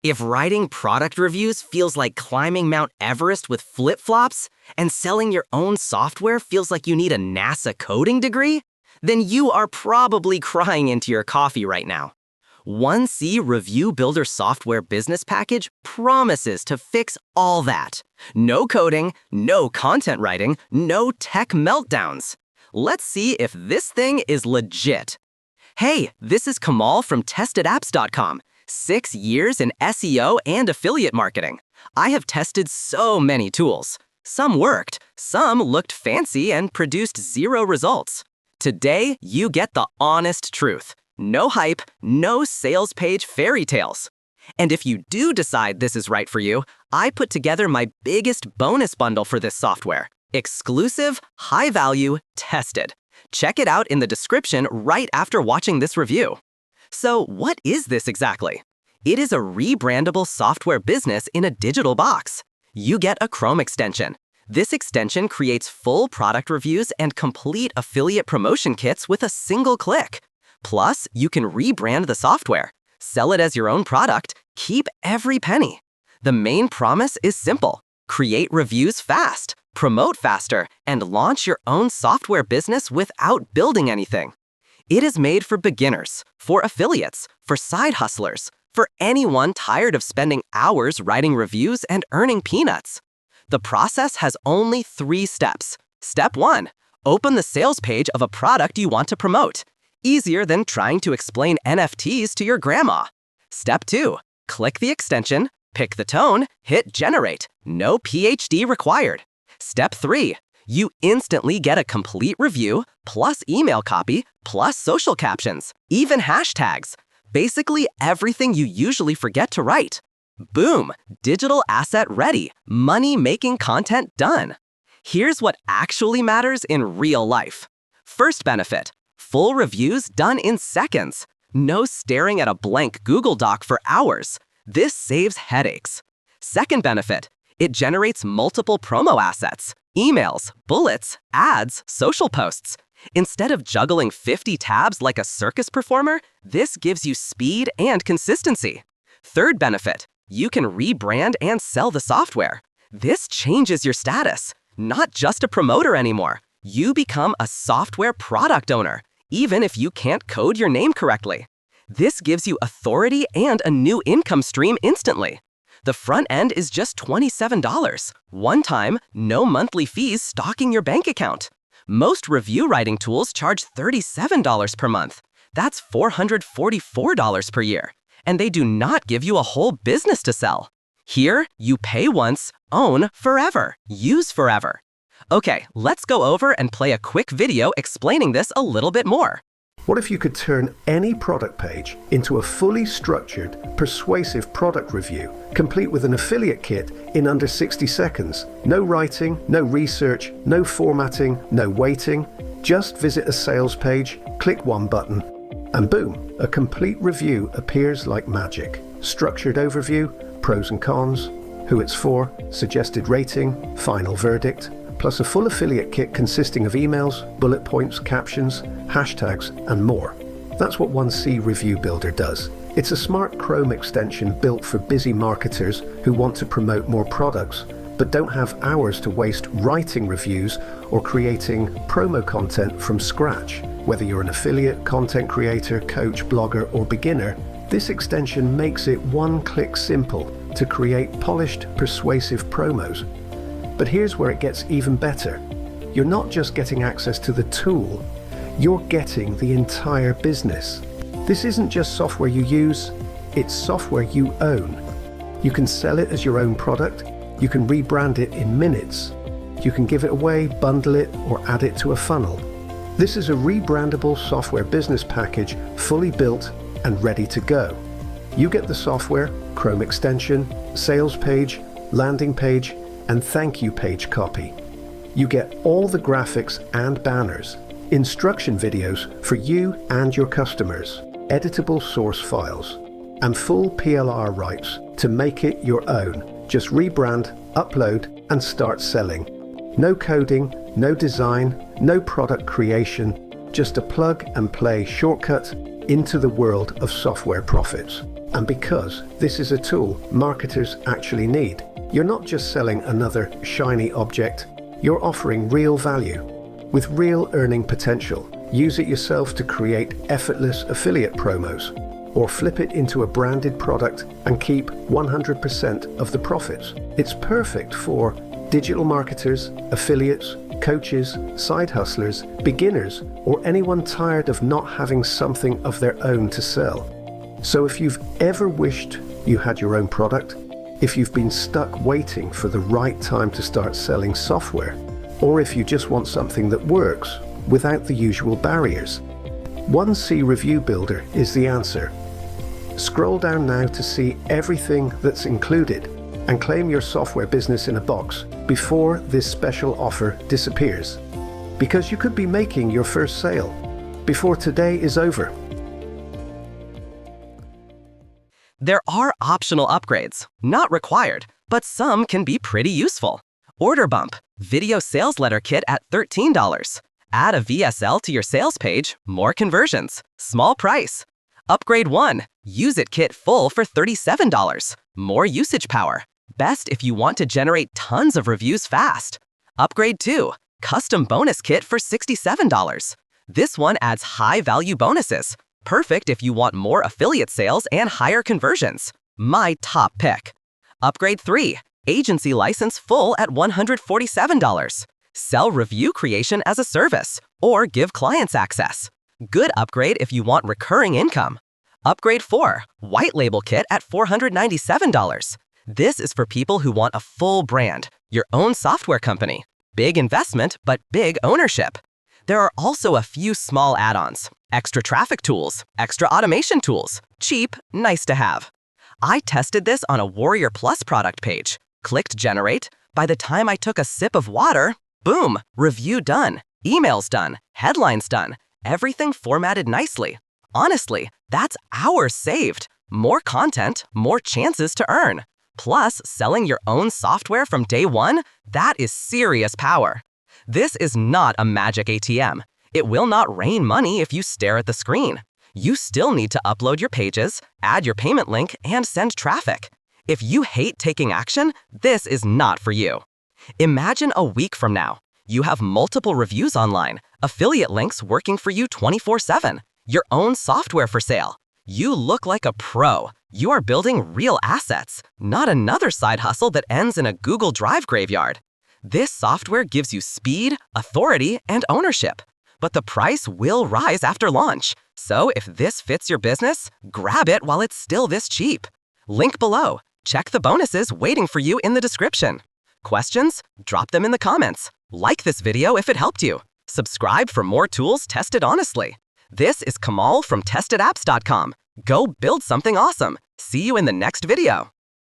If writing product reviews feels like climbing Mount Everest with flip-flops, and selling your own software feels like you need a NASA coding degree, then you are probably crying into your coffee right now. 1C Review Builder Software Business Package promises to fix all that. No coding, no content writing, no tech meltdowns. Let's see if this thing is legit. Hey, this is Kamal from TestedApps.com. 6 years in SEO and affiliate marketing. I have tested so many tools. Some worked, some looked fancy and produced 0 results. Today, you get the honest truth. No hype, no sales page fairy tales. And if you do decide this is right for you, I put together my biggest bonus bundle for this software. Exclusive, high-value, tested. Check it out in the description right after watching this review. So what is this exactly? It is a rebrandable software business in a digital box. You get a Chrome extension. This extension creates full product reviews and complete affiliate promotion kits with a single click. Plus, you can rebrand the software, sell it as your own product, keep every penny. The main promise is simple. Create reviews fast, promote faster, and launch your own software business without building anything. It is made for beginners, for affiliates, for side hustlers, for anyone tired of spending hours writing reviews and earning peanuts. The process has only 3 steps. Step 1. Open the sales page of a product you want to promote. Easier than trying to explain NFTs to your grandma. Step 2. Click the extension, pick the tone, hit generate. No PhD required. Step 3. You instantly get a complete review, plus email copy, plus social captions, even hashtags. Basically everything you usually forget to write. Boom! Digital asset ready. Money-making content done. Here's what actually matters in real life. First benefit. Full reviews done in seconds. No staring at a blank Google Doc for hours. This saves headaches. Second benefit. It generates multiple promo assets. Emails, bullets, ads, social posts. Instead of juggling 50 tabs like a circus performer, this gives you speed and consistency. Third benefit, you can rebrand and sell the software. This changes your status. Not just a promoter anymore. You become a software product owner, even if you can't code your name correctly. This gives you authority and a new income stream instantly. The front end is just $27. One time, no monthly fees stocking your bank account. Most review writing tools charge $37 per month. That's $444 per year. And they do not give you a whole business to sell. Here, you pay once, own forever, use forever. Okay, let's go over and play a quick video explaining this a little bit more. What if you could turn any product page into a fully structured, persuasive product review, complete with an affiliate kit in under 60 seconds? No writing, no research, no formatting, no waiting. Just visit a sales page, click one button, and boom, a complete review appears like magic. Structured overview, pros and cons, who it's for, suggested rating, final verdict, plus a full affiliate kit consisting of emails, bullet points, captions, hashtags, and more. That's what 1C Review Builder does. It's a smart Chrome extension built for busy marketers who want to promote more products, but don't have hours to waste writing reviews or creating promo content from scratch. Whether you're an affiliate, content creator, coach, blogger, or beginner, this extension makes it one-click simple to create polished, persuasive promos. But here's where it gets even better. You're not just getting access to the tool, you're getting the entire business. This isn't just software you use, it's software you own. You can sell it as your own product, you can rebrand it in minutes, you can give it away, bundle it, or add it to a funnel. This is a rebrandable software business package fully built and ready to go. You get the software, Chrome extension, sales page, landing page, and thank you page copy. You get all the graphics and banners, instruction videos for you and your customers, editable source files, and full PLR rights to make it your own. Just rebrand, upload, and start selling. No coding, no design, no product creation, just a plug and play shortcut into the world of software profits. And because this is a tool marketers actually need, you're not just selling another shiny object, you're offering real value with real earning potential. Use it yourself to create effortless affiliate promos, or flip it into a branded product and keep 100% of the profits. It's perfect for digital marketers, affiliates, coaches, side hustlers, beginners, or anyone tired of not having something of their own to sell. So if you've ever wished you had your own product, if you've been stuck waiting for the right time to start selling software, or if you just want something that works without the usual barriers, 1C Review Builder is the answer. Scroll down now to see everything that's included and claim your software business in a box before this special offer disappears. Because you could be making your first sale before today is over. There are optional upgrades, not required, but some can be pretty useful. Order Bump, Video Sales Letter Kit at $13. Add a VSL to your sales page, more conversions, small price. Upgrade 1, Use It Kit Full for $37. More usage power. Best if you want to generate tons of reviews fast. Upgrade 2, Custom Bonus Kit for $67. This one adds high-value bonuses. Perfect if you want more affiliate sales and higher conversions. My top pick. Upgrade 3, Agency License Full at $147. Sell review creation as a service, or give clients access. Good upgrade if you want recurring income. Upgrade 4, White Label Kit at $497. This is for people who want a full brand, your own software company. Big investment, but big ownership. There are also a few small add-ons, extra traffic tools, extra automation tools, cheap, nice to have. I tested this on a Warrior Plus product page, clicked Generate. By the time I took a sip of water, boom, review done, emails done, headlines done, everything formatted nicely. Honestly, that's hours saved. More content, more chances to earn. Plus, selling your own software from day one, that is serious power. This is not a magic ATM. It will not rain money if you stare at the screen. You still need to upload your pages, add your payment link, and send traffic. If you hate taking action, this is not for you. Imagine a week from now. You have multiple reviews online, affiliate links working for you 24/7, your own software for sale. You look like a pro. You are building real assets, not another side hustle that ends in a Google Drive graveyard. This software gives you speed, authority, and ownership. But the price will rise after launch. So if this fits your business, grab it while it's still this cheap. Link below. Check the bonuses waiting for you in the description. Questions? Drop them in the comments. Like this video if it helped you. Subscribe for more tools tested honestly. This is Kamal from TestedApps.com. Go build something awesome. See you in the next video.